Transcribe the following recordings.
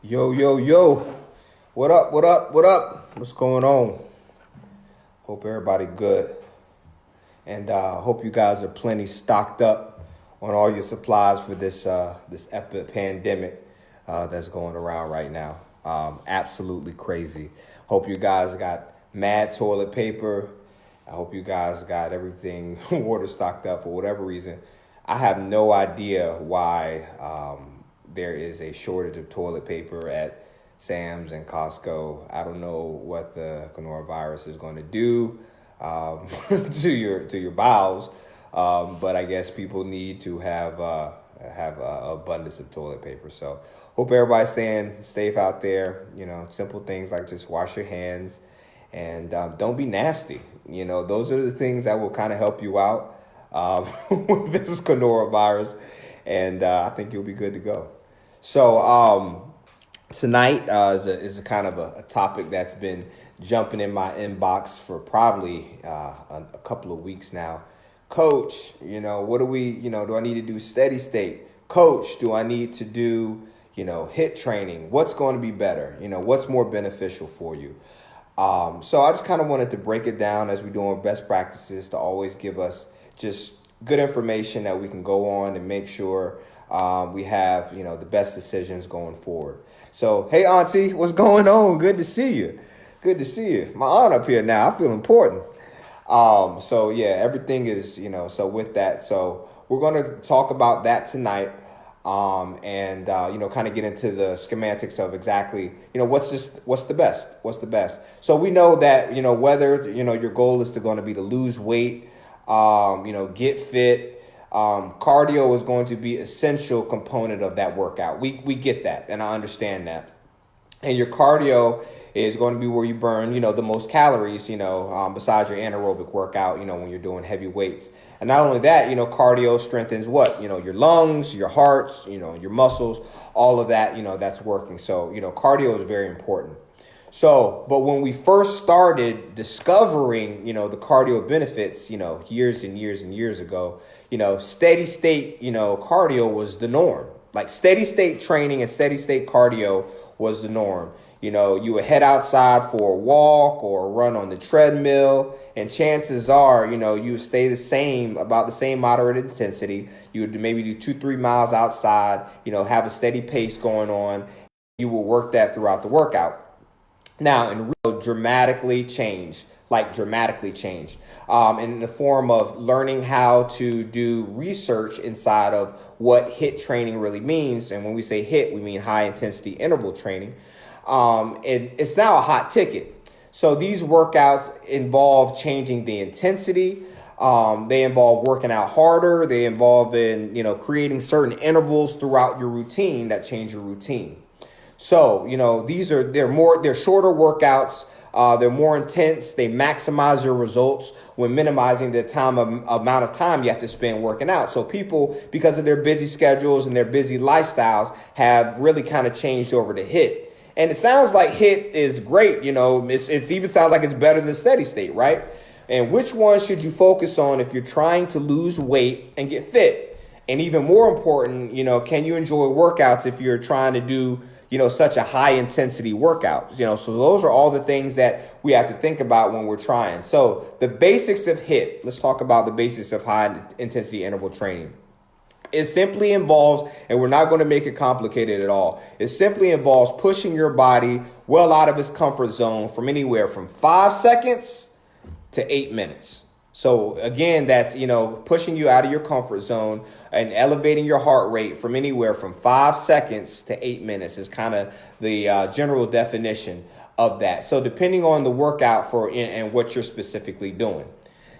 Yo, yo, yo. What up, what up, what up? What's going on? Hope everybody good. And hope you guys are plenty stocked up on all your supplies for this epic pandemic that's going around right now. Absolutely crazy. Hope you guys got mad toilet paper. I hope you guys got everything water stocked up for whatever reason. I have no idea why there is a shortage of toilet paper at Sam's and Costco. I don't know what the coronavirus is going to do to your bowels, but I guess people need to have abundance of toilet paper. So hope everybody's staying safe out there. You know, simple things like just wash your hands and don't be nasty. You know, those are the things that will kind of help you out with this coronavirus, and I think you'll be good to go. So tonight is a kind of a topic that's been jumping in my inbox for probably a couple of weeks now. Coach, what do do I need to do steady state? Coach, do I need to do, HIIT training? What's going to be better? What's more beneficial for you? So I just kind of wanted to break it down as we're doing best practices to always give us just good information that we can go on and make sure we have, the best decisions going forward. So, hey, Auntie, what's going on? Good to see you. Good to see you. My aunt up here now. I feel important. So, yeah, everything is, so with that. So we're going to talk about that tonight. And kind of get into the schematics of exactly, what's the best. So we know that, whether, your goal is to lose weight, get fit, cardio is going to be essential component of that workout. We get that. And I understand that. And your cardio is going to be where you burn, the most calories, besides your anaerobic workout, when you're doing heavy weights. And not only that, cardio strengthens what? Your lungs, your hearts, your muscles, all of that, that's working. So, cardio is very important. So, but when we first started discovering, the cardio benefits, years and years and years ago, steady state, cardio was the norm. Like steady state training and steady state cardio was the norm. You would head outside for a walk or a run on the treadmill, and chances are, you would stay about the same moderate intensity. You would maybe do 2-3 miles outside, have a steady pace going on. You will work that throughout the workout. Now, in real, dramatically change in the form of learning how to do research inside of what HIIT training really means. And when we say HIIT, we mean high intensity interval training. It's now a hot ticket. So these workouts involve changing the intensity. They involve working out harder. They involve in, creating certain intervals throughout your routine that change your routine. So, they're shorter workouts. They're more intense. They maximize your results when minimizing the amount of time you have to spend working out. So people, because of their busy schedules and their busy lifestyles, have really kind of changed over to HIIT. And it sounds like HIIT is great. It even sounds like it's better than steady state, right? And which one should you focus on if you're trying to lose weight and get fit? And even more important, can you enjoy workouts if you're trying to do such a high intensity workout, so those are all the things that we have to think about when we're trying. So the basics of HIIT, let's talk about the basics of high intensity interval training. It simply involves, and we're not going to make it complicated at all. It simply involves pushing your body well out of its comfort zone from anywhere from 5 seconds to 8 minutes. So again, that's, pushing you out of your comfort zone and elevating your heart rate from anywhere from 5 seconds to 8 minutes is kind of the general definition of that. So depending on the workout and what you're specifically doing.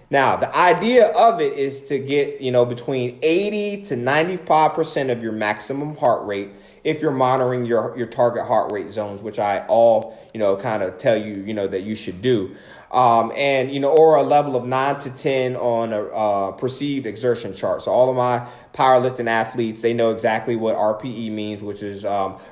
Now, the idea of it is to get, between 80 to 95% of your maximum heart rate if you're monitoring your target heart rate zones, which I kind of tell you, that you should do. Or a level of 9 to 10 on a perceived exertion chart. So all of my powerlifting athletes, they know exactly what RPE means, which is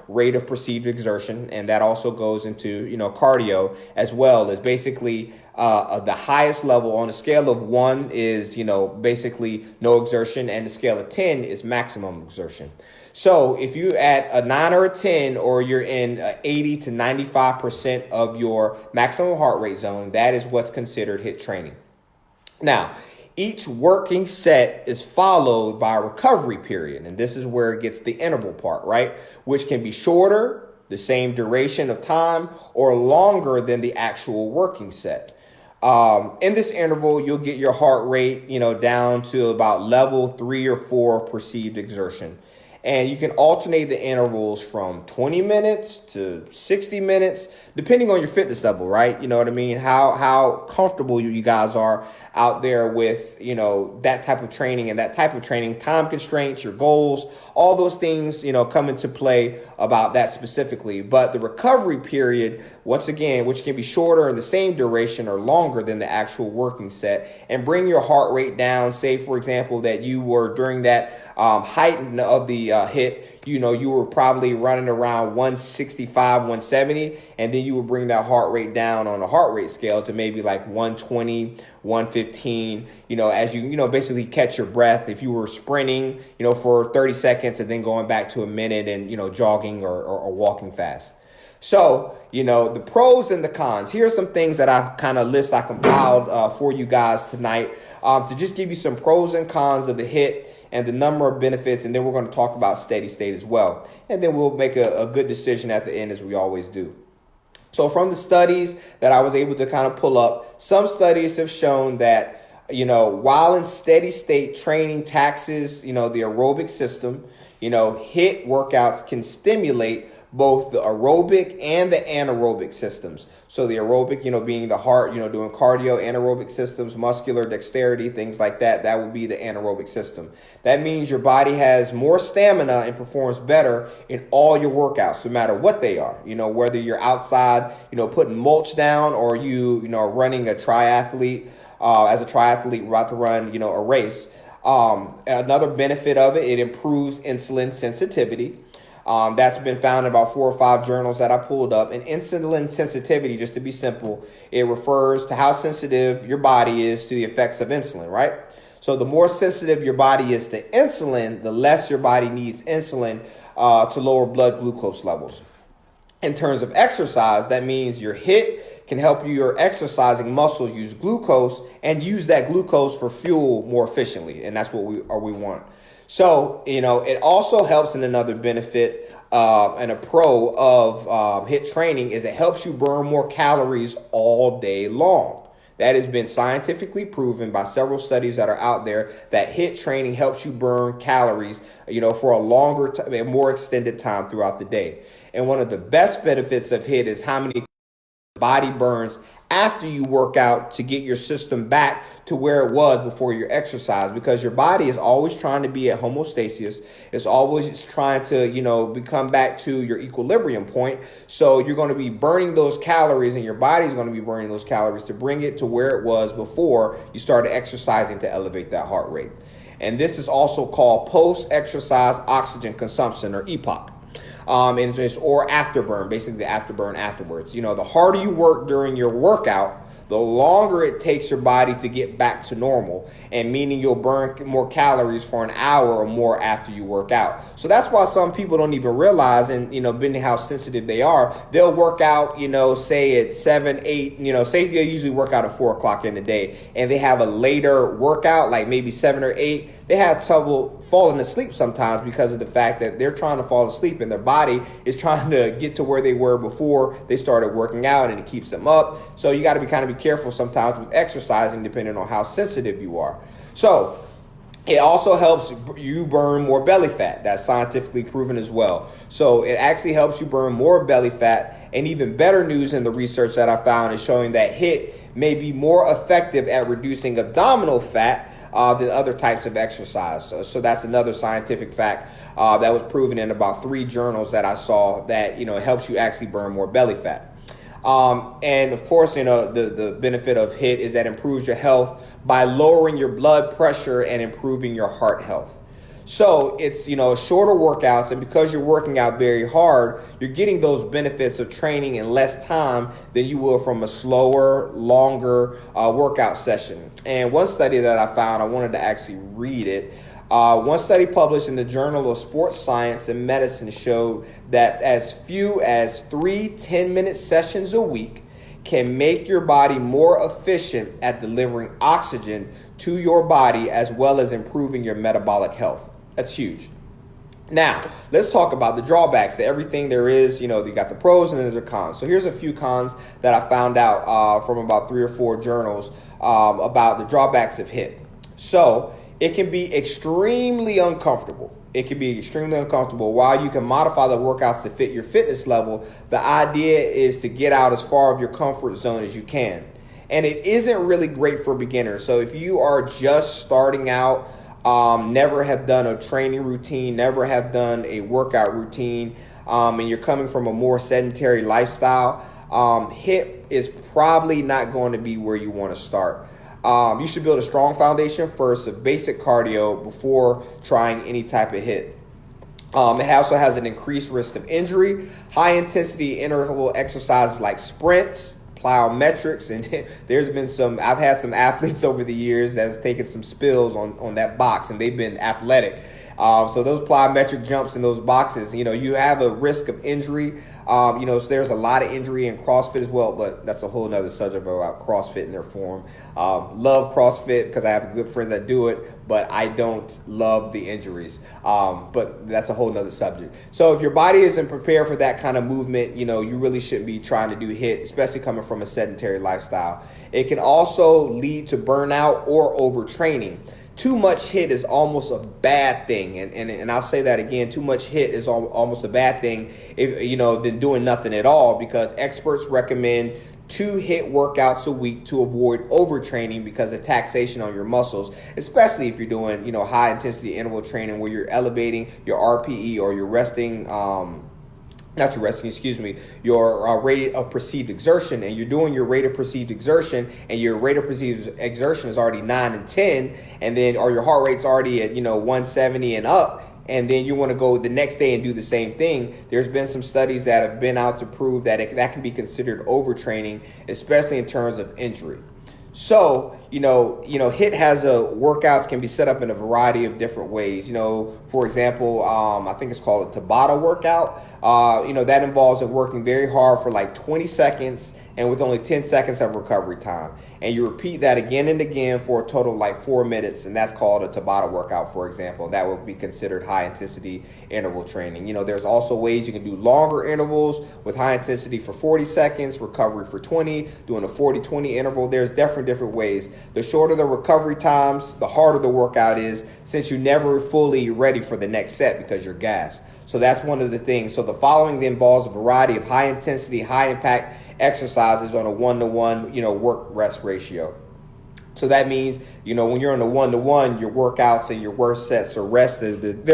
rate of perceived exertion. And that also goes into, cardio as well as basically the highest level on a scale of 1 is, basically no exertion. And the scale of 10 is maximum exertion. So if you at a 9 or a 10, or you're in 80 to 95% of your maximum heart rate zone, that is what's considered HIIT training. Now, each working set is followed by a recovery period, and this is where it gets the interval part, right? Which can be shorter, the same duration of time, or longer than the actual working set. In this interval, you'll get your heart rate, down to about level 3 or 4 perceived exertion. And you can alternate the intervals from 20 minutes to 60 minutes, depending on your fitness level, right? You know what I mean? How comfortable you guys are out there with, that type of training, and that type of training, time constraints, your goals, all those things, come into play about that specifically. But the recovery period, once again, which can be shorter in the same duration or longer than the actual working set, and bring your heart rate down. Say, for example, that you were during that height of the HIIT, you were probably running around 165, 170, and then you would bring that heart rate down on a heart rate scale to maybe like 120, 115, as you, basically catch your breath. If you were sprinting, for 30 seconds and then going back to a minute and, jogging or walking fast. So, the pros and the cons. Here are some things that I compiled for you guys tonight to just give you some pros and cons of the HIIT and the number of benefits, and then we're going to talk about steady state as well. And then we'll make a good decision at the end, as we always do. So from the studies that I was able to kind of pull up, some studies have shown that, while in steady state, training taxes, the aerobic system, HIIT workouts can stimulate both the aerobic and the anaerobic systems. So the aerobic, being the heart, doing cardio, anaerobic systems, muscular dexterity, things like that, that will be the anaerobic system. That means your body has more stamina and performs better in all your workouts, no matter what they are. Whether you're outside, putting mulch down, or running a triathlete, as a triathlete about to run, a race. Another benefit of it improves insulin sensitivity. That's been found in about 4 or 5 journals that I pulled up. And insulin sensitivity, just to be simple, it refers to how sensitive your body is to the effects of insulin, right? So the more sensitive your body is to insulin, the less your body needs insulin to lower blood glucose levels. In terms of exercise, that means your HIIT can help your exercising muscles use glucose and use that glucose for fuel more efficiently. And that's what we want. So, it also helps in another benefit and a pro of HIIT training is it helps you burn more calories all day long. That has been scientifically proven by several studies that are out there that HIIT training helps you burn calories, for a longer time, more extended time throughout the day. And one of the best benefits of HIIT is how many the body burns after you work out to get your system back to where it was before your exercise, because your body is always trying to be at homeostasis. It's always trying to, become back to your equilibrium point. So you're going to be burning those calories, and your body's going to be burning those calories to bring it to where it was before you started exercising to elevate that heart rate. And this is also called post-exercise oxygen consumption, or EPOC. Or afterburn, basically the afterburn afterwards. The harder you work during your workout, the longer it takes your body to get back to normal, and meaning you'll burn more calories for an hour or more after you work out. So that's why some people don't even realize, and being how sensitive they are, they'll work out, say at 7, 8, say they usually work out at 4 o'clock in the day, and they have a later workout, like maybe 7 or 8. They have trouble falling asleep sometimes because of the fact that they're trying to fall asleep and their body is trying to get to where they were before they started working out, and it keeps them up. So you got to be careful sometimes with exercising, depending on how sensitive you are. So it also helps you burn more belly fat. That's scientifically proven as well. So it actually helps you burn more belly fat. And even better news in the research that I found is showing that HIIT may be more effective at reducing abdominal fat than other types of exercise. So that's another scientific fact that was proven in about 3 journals that I saw, that it helps you actually burn more belly fat. And of course, the benefit of HIIT is that it improves your health by lowering your blood pressure and improving your heart health. So it's, shorter workouts, and because you're working out very hard, you're getting those benefits of training in less time than you will from a slower, longer workout session. And one study that I found, I wanted to actually read it. One study published in the Journal of Sports Science and Medicine showed that as few as 3 10-minute sessions a week can make your body more efficient at delivering oxygen to your body, as well as improving your metabolic health. That's huge. Now, let's talk about the drawbacks to everything there is. You got the pros and then there's the cons. So here's a few cons that I found out from about 3 or 4 journals about the drawbacks of HIIT. So it can be extremely uncomfortable. While you can modify the workouts to fit your fitness level, the idea is to get out as far of your comfort zone as you can. And it isn't really great for beginners. So if you are just starting out, never have done a training routine, never have done a workout routine, and you're coming from a more sedentary lifestyle, HIIT is probably not going to be where you want to start. You should build a strong foundation first of basic cardio before trying any type of HIIT. It also has an increased risk of injury. High intensity interval exercises like sprints, plyometrics, and I've had some athletes over the years that's taken some spills on that box, and they've been athletic. So those plyometric jumps in those boxes, you have a risk of injury. So there's a lot of injury in CrossFit as well, but that's a whole nother subject about CrossFit in their form. Love CrossFit because I have good friends that do it, but I don't love the injuries. But that's a whole nother subject. So if your body isn't prepared for that kind of movement, you really shouldn't be trying to do HIIT, especially coming from a sedentary lifestyle. It can also lead to burnout or overtraining. Too much HIIT is almost a bad thing, and I'll say that again. Too much HIIT is almost a bad thing, than doing nothing at all, because experts recommend 2 HIIT workouts a week to avoid overtraining because of taxation on your muscles, especially if you're doing high intensity interval training where you're elevating your RPE or you're resting. Your rate of perceived exertion, and you're doing your rate of perceived exertion, and your rate of perceived exertion is already 9 and 10, and then or your heart rate's already at 170 and up, and then you want to go the next day and do the same thing. There's been some studies that have been out to prove that that can be considered overtraining, especially in terms of injury. So, HIIT has workouts can be set up in a variety of different ways. For example, I think it's called a Tabata workout. That involves working very hard for like 20 seconds and with only 10 seconds of recovery time. And you repeat that again and again for a total of like 4 minutes, and that's called a Tabata workout, for example. That would be considered high intensity interval training. There's also ways you can do longer intervals with high intensity for 40 seconds, recovery for 20, doing a 40-20 interval. There's different ways. The shorter the recovery times, the harder the workout is, since you're never fully ready for the next set because you're gassed. So that's one of the things. So the following involves a variety of high intensity, high impact exercises on a 1-to-1, work rest ratio. So that means, when you're on a 1-to-1, your workouts and your work sets or rest, they're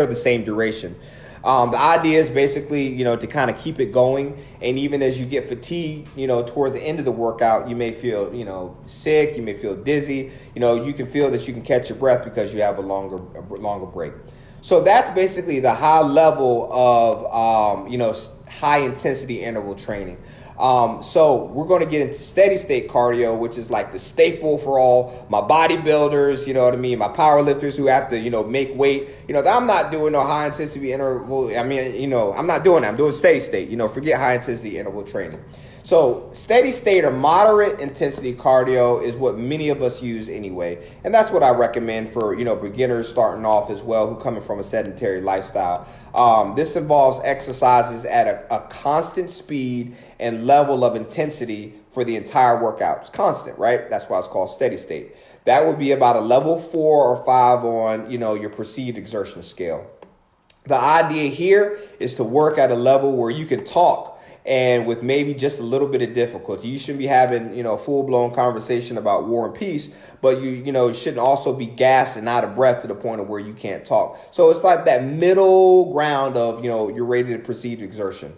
the same duration. The idea is basically, to kind of keep it going. And even as you get fatigued, towards the end of the workout, you may feel, sick, you may feel dizzy, you can feel that you can catch your breath because you have a longer break. So that's basically the high level of, high intensity interval training. So we're going to get into steady state cardio, which is like the staple for all my bodybuilders, my power lifters who have to, make weight. I'm not doing no high intensity interval. I'm not doing that. I'm doing steady state, forget high intensity interval training. So steady state or moderate intensity cardio is what many of us use anyway. And that's what I recommend for, beginners starting off as well, who coming from a sedentary lifestyle. This involves exercises at a constant speed and level of intensity for the entire workout. It's constant, right? That's why it's called steady state. That would be about a level 4 or 5 on, your perceived exertion scale. The idea here is to work at a level where you can talk and with maybe just a little bit of difficulty. You shouldn't be having, a full-blown conversation about war and peace, but you shouldn't also be gassed and out of breath to the point of where you can't talk. So it's like that middle ground of, your rated perceived exertion.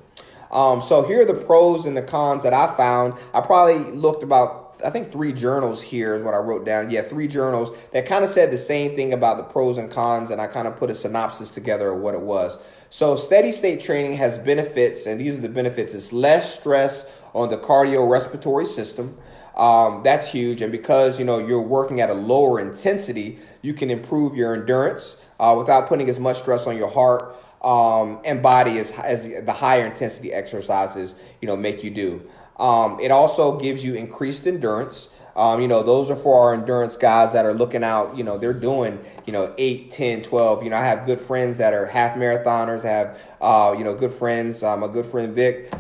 So here are the pros and the cons that I found. I probably looked about, I think 3 journals here is what I wrote down. Yeah, 3 journals that kind of said the same thing about the pros and cons, and I kind of put a synopsis together of what it was. So steady state training has benefits, and these are the benefits. It's less stress on the cardiorespiratory system. That's huge. And because, you're working at a lower intensity, you can improve your endurance. without putting as much stress on your heart and body as the higher intensity exercises, make you do. It also gives you increased endurance. Those are for our endurance guys that are looking out, they're doing, 8, 10, 12. I have good friends that are half marathoners, good friends. My good friend Vic,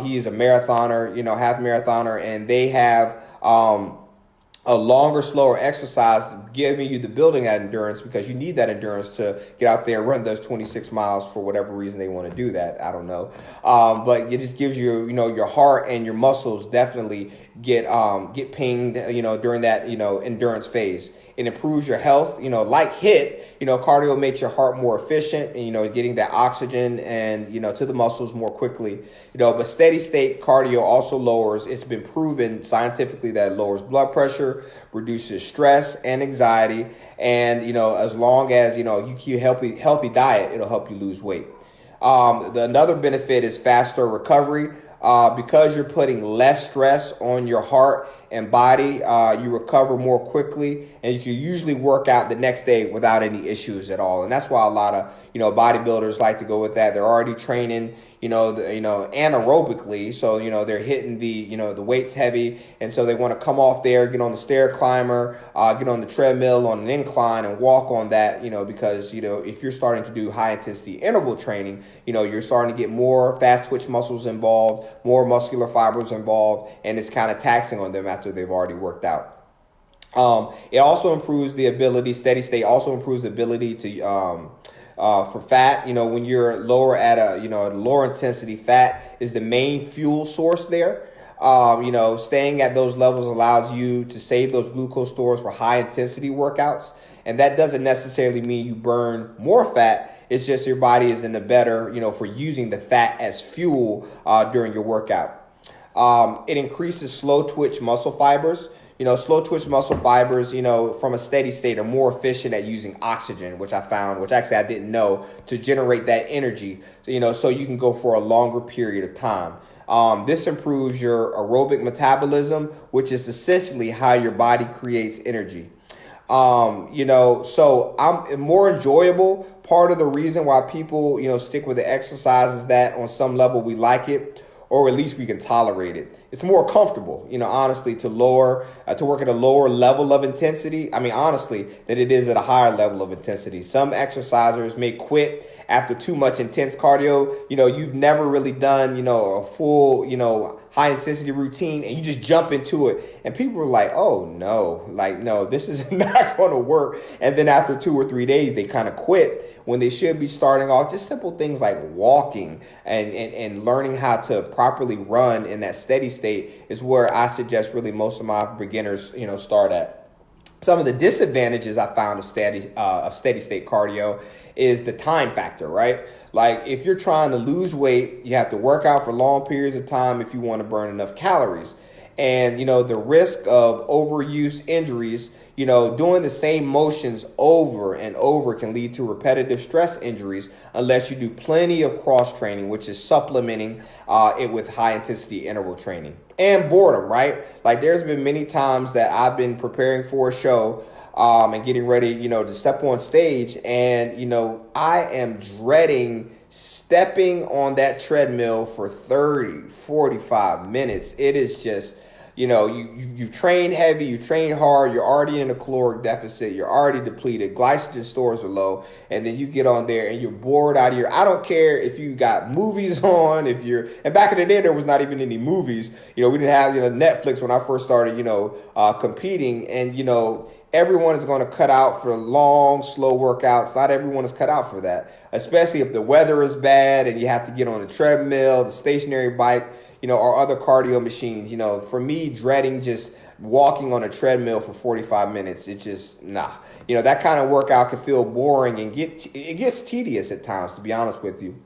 he's a marathoner, half marathoner, and they have a longer, slower exercise, giving you the building that endurance, because you need that endurance to get out there and run those 26 miles for whatever reason they want to do that. I don't know. But it just gives you, your heart and your muscles definitely get pinged, during that, endurance phase. It improves your health, like HIIT, cardio makes your heart more efficient and, getting that oxygen and, to the muscles more quickly, but steady state cardio also it's been proven scientifically that it lowers blood pressure, reduces stress and anxiety. And, as long as, you keep a healthy diet, it'll help you lose weight. Another benefit is faster recovery. Because you're putting less stress on your heart and body, you recover more quickly, and you can usually work out the next day without any issues at all. And that's why a lot of, bodybuilders like to go with that. They're already training, anaerobically. So, they're hitting the weights heavy. And so they want to come off there, get on the stair climber, get on the treadmill on an incline and walk on that, because, if you're starting to do high intensity interval training, you're starting to get more fast twitch muscles involved, more muscular fibers involved, and it's kind of taxing on them after they've already worked out. It also improves the ability, steady state also improves the ability to, for fat, when you're lower at a lower intensity, fat is the main fuel source there. Staying at those levels allows you to save those glucose stores for high intensity workouts. And that doesn't necessarily mean you burn more fat. It's just your body is in the better, for using the fat as fuel during your workout. It increases slow twitch muscle fibers. Slow twitch muscle fibers, from a steady state are more efficient at using oxygen, which I found, which actually I didn't know, to generate that energy, so you can go for a longer period of time. This improves your aerobic metabolism, which is essentially how your body creates energy. So I'm more enjoyable. Part of the reason why people, stick with the exercise is that on some level we like it, or at least we can tolerate it. It's more comfortable, honestly, to work at a lower level of intensity. I mean, honestly, than it is at a higher level of intensity. Some exercisers may quit after too much intense cardio. You've never really done, a full, high intensity routine, and you just jump into it. And people are like, oh no, no, this is not going to work. And then after 2 or 3 days, they kind of quit, when they should be starting off just simple things like walking and learning how to properly run in that steady state is where I suggest really most of my beginners, start at. Some of the disadvantages I found of steady state cardio is the time factor, right? Like if you're trying to lose weight, you have to work out for long periods of time if you want to burn enough calories. And, the risk of overuse injuries, doing the same motions over and over can lead to repetitive stress injuries unless you do plenty of cross training, which is supplementing it with high intensity interval training. And boredom, right? Like there's been many times that I've been preparing for a show and getting ready, to step on stage. And, I am dreading stepping on that treadmill for 30, 45 minutes. It is just, you've trained heavy, you train hard, you're already in a caloric deficit, you're already depleted, glycogen stores are low, and then you get on there and you're bored out of here. I don't care if you got movies on, and back in the day, there was not even any movies. We didn't have, Netflix when I first started, competing, and, everyone is going to cut out for long, slow workouts. Not everyone is cut out for that, especially if the weather is bad and you have to get on a treadmill, the stationary bike, or other cardio machines. For me, dreading just walking on a treadmill for 45 minutes, it's just, nah. That kind of workout can feel boring and it gets tedious at times, to be honest with you.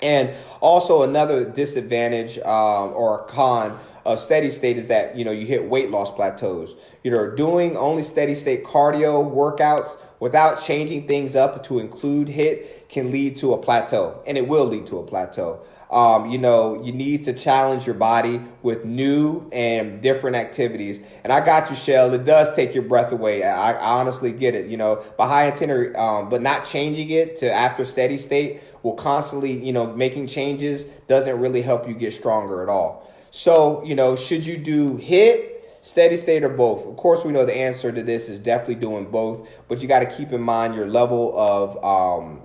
And also another disadvantage or a con of steady state is that, you hit weight loss plateaus. Doing only steady state cardio workouts without changing things up to include HIIT can lead to a plateau, and it will lead to a plateau. You need to challenge your body with new and different activities. And I got you, Shell. It does take your breath away. I honestly get it. But high intensity, but not changing it to after steady state will constantly, making changes doesn't really help you get stronger at all. So, should you do HIIT, steady state, or both? Of course, we know the answer to this is definitely doing both, but you got to keep in mind your level of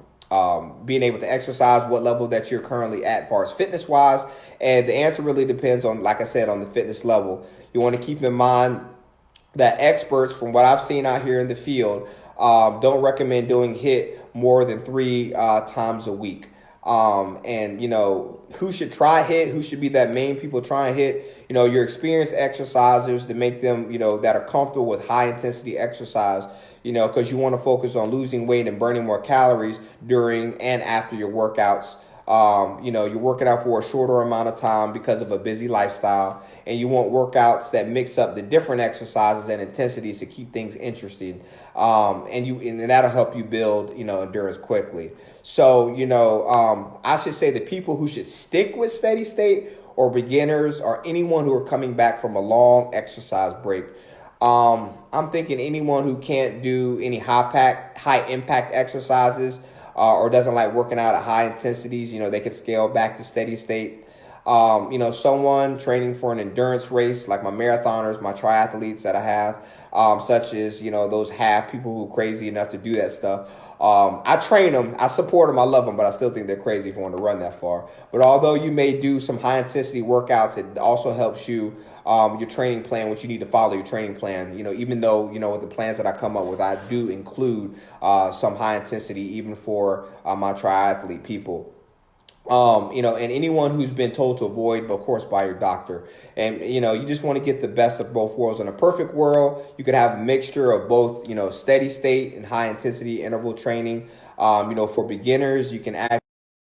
being able to exercise, what level that you're currently at as far as fitness wise. And the answer really depends on, like I said, on the fitness level. You want to keep in mind that experts, from what I've seen out here in the field, don't recommend doing HIIT more than 3 times a week. Who should try HIIT? Who should be that main people trying HIIT? Your experienced exercisers, to make them, that are comfortable with high intensity exercise, because you want to focus on losing weight and burning more calories during and after your workouts. You're working out for a shorter amount of time because of a busy lifestyle, and you want workouts that mix up the different exercises and intensities to keep things interesting. And that'll help you build, endurance quickly. So, I should say the people who should stick with steady state or beginners or anyone who are coming back from a long exercise break. I'm thinking anyone who can't do any high impact exercises, or doesn't like working out at high intensities, they could scale back to steady state. Someone training for an endurance race, like my marathoners, my triathletes that I have, such as, those half people who are crazy enough to do that stuff. I train them, I support them, I love them, but I still think they're crazy if you want to run that far. But although you may do some high intensity workouts, it also helps you, your training plan, which you need to follow your training plan. Even though, with the plans that I come up with, I do include some high intensity, even for my triathlete people. And anyone who's been told to avoid, but of course, by your doctor. And, you just want to get the best of both worlds. In a perfect world, you could have a mixture of both, steady state and high intensity interval training. For beginners, you can add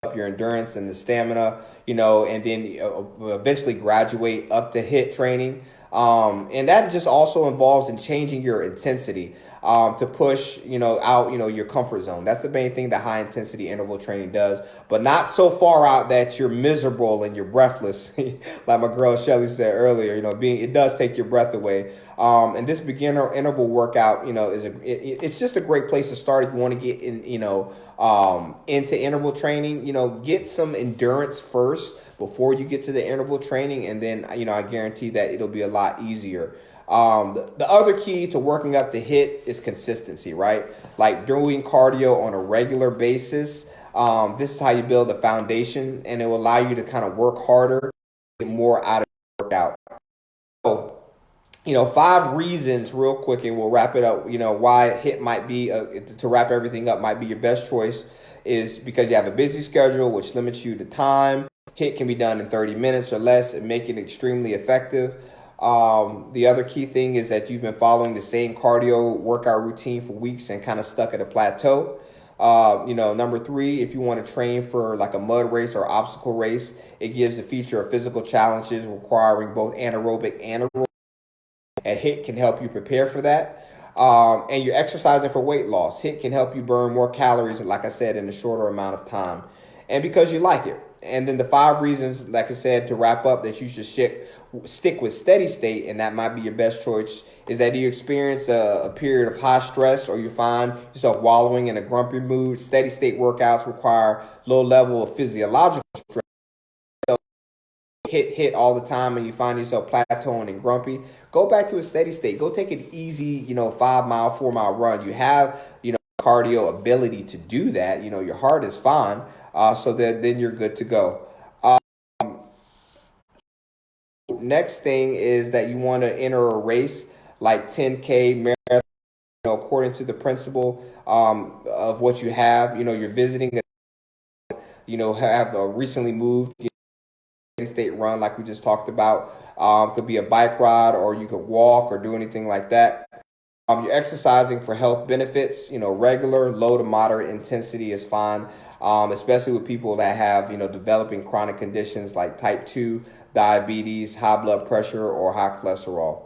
up your endurance and the stamina, and then eventually graduate up to HIIT training. And that just also involves in changing your intensity. To push, out, your comfort zone. That's the main thing that high intensity interval training does, but not so far out that you're miserable and you're breathless. Like my girl Shelly said earlier, it does take your breath away. And this beginner interval workout, it's just a great place to start if you want to get in, into interval training. Get some endurance first before you get to the interval training, and then, I guarantee that it'll be a lot easier. The other key to working up to HIIT is consistency, right? Like doing cardio on a regular basis. This is how you build the foundation, and it will allow you to kind of work harder, get more out of the workout. So, 5 reasons real quick, and we'll wrap it up, why HIIT might be, to wrap everything up, might be your best choice is because you have a busy schedule, which limits you to time. HIIT can be done in 30 minutes or less and make it extremely effective. The other key thing is that you've been following the same cardio workout routine for weeks and kind of stuck at a plateau. Number 3, if you want to train for like a mud race or obstacle race, it gives a feature of physical challenges requiring both anaerobic and aerobic, and HIIT can help you prepare for that. And you're exercising for weight loss. HIIT can help you burn more calories, like I said, in a shorter amount of time, and because you like it. And then the 5 reasons, like I said, to wrap up, that you should stick with steady state, and that might be your best choice, is that you experience a period of high stress, or you find yourself wallowing in a grumpy mood. Steady state workouts require low level of physiological stress. So hit all the time and you find yourself plateauing and grumpy, go back to a steady state. Go take an easy, 5-mile, 4-mile run. You have, cardio ability to do that. Your heart is fine. So that then you're good to go. Next thing is that you want to enter a race like 10K marathon, according to the principle of what you have. You're visiting, have recently moved, state run like we just talked about. Could be a bike ride, or you could walk or do anything like that. You're exercising for health benefits. Regular, low to moderate intensity is fine. Especially with people that have, developing chronic conditions like type 2 diabetes, high blood pressure, or high cholesterol.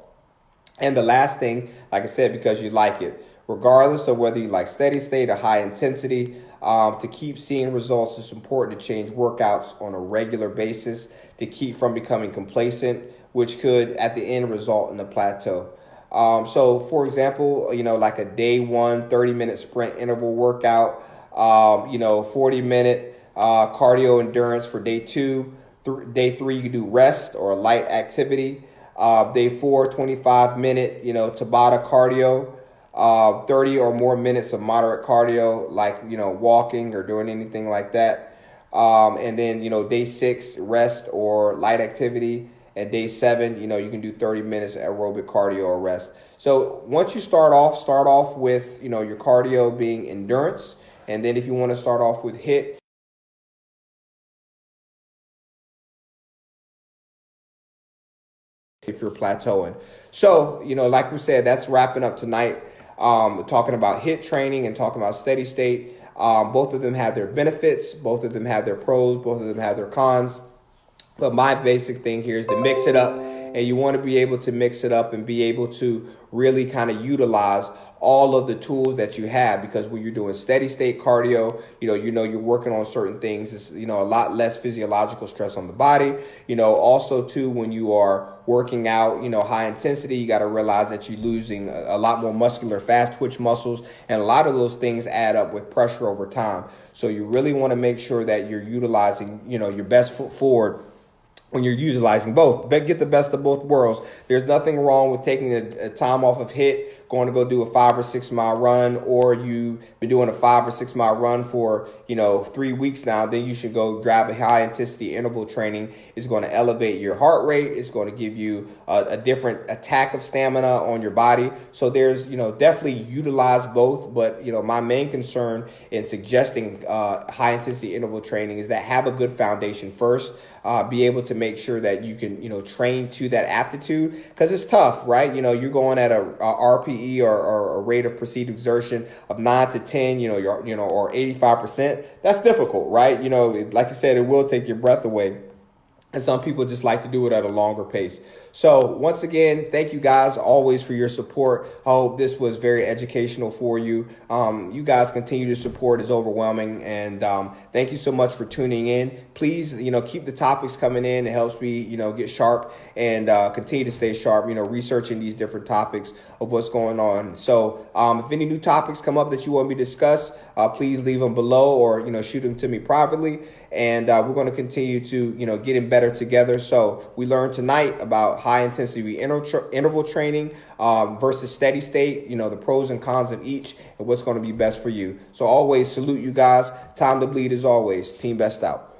And the last thing, like I said, because you like it, regardless of whether you like steady state or high intensity, To keep seeing results, it's important to change workouts on a regular basis to keep from becoming complacent, which could at the end result in a plateau. So for example, like a day one 30-minute sprint interval workout, 40-minute cardio endurance for day two. Day three, you can do rest or light activity. Day four, 25-minute, Tabata cardio. 30 or more minutes of moderate cardio, like, walking or doing anything like that. And then, day six, rest or light activity. And day seven, you can do 30 minutes aerobic cardio or rest. So once you start off with, your cardio being endurance. And then if you want to start off with HIIT, if you're plateauing. So, like we said, that's wrapping up tonight. Talking about HIIT training and talking about steady state. Both of them have their benefits. Both of them have their pros. Both of them have their cons. But my basic thing here is to mix it up. And you want to be able to mix it up and be able to really kind of utilize all of the tools that you have, because when you're doing steady state cardio, you're working on certain things. It's, a lot less physiological stress on the body. Also too, when you are working out, high intensity, you got to realize that you're losing a lot more muscular fast twitch muscles, and a lot of those things add up with pressure over time. So you really want to make sure that you're utilizing, your best foot forward when you're utilizing both. Get the best of both worlds. There's nothing wrong with taking a time off of HIIT, going to go do a 5 or 6 mile run, or you've been doing a 5 or 6 mile run for 3 weeks now. Then you should go grab a high intensity interval training. It's going to elevate your heart rate. It's going to give you a different attack of stamina on your body. So there's definitely utilize both. But my main concern in suggesting high intensity interval training is that have a good foundation first. Be able to make sure that you can, train to that aptitude, because it's tough, right? You're going at a RPE or a rate of perceived exertion of 9 to 10, or 85%. That's difficult, right? Like I said, it will take your breath away. And some people just like to do it at a longer pace. So once again, thank you guys always for your support. I hope this was very educational for you. You guys continue to support is overwhelming. And thank you so much for tuning in. Please, keep the topics coming in. It helps me, get sharp and continue to stay sharp, researching these different topics of what's going on. So if any new topics come up that you want me to discuss, please leave them below or, shoot them to me privately. And we're going to continue to, getting better together. So we learned tonight about high intensity interval training versus steady state, the pros and cons of each and what's going to be best for you. So always salute you guys. Time to bleed as always. Team Best out.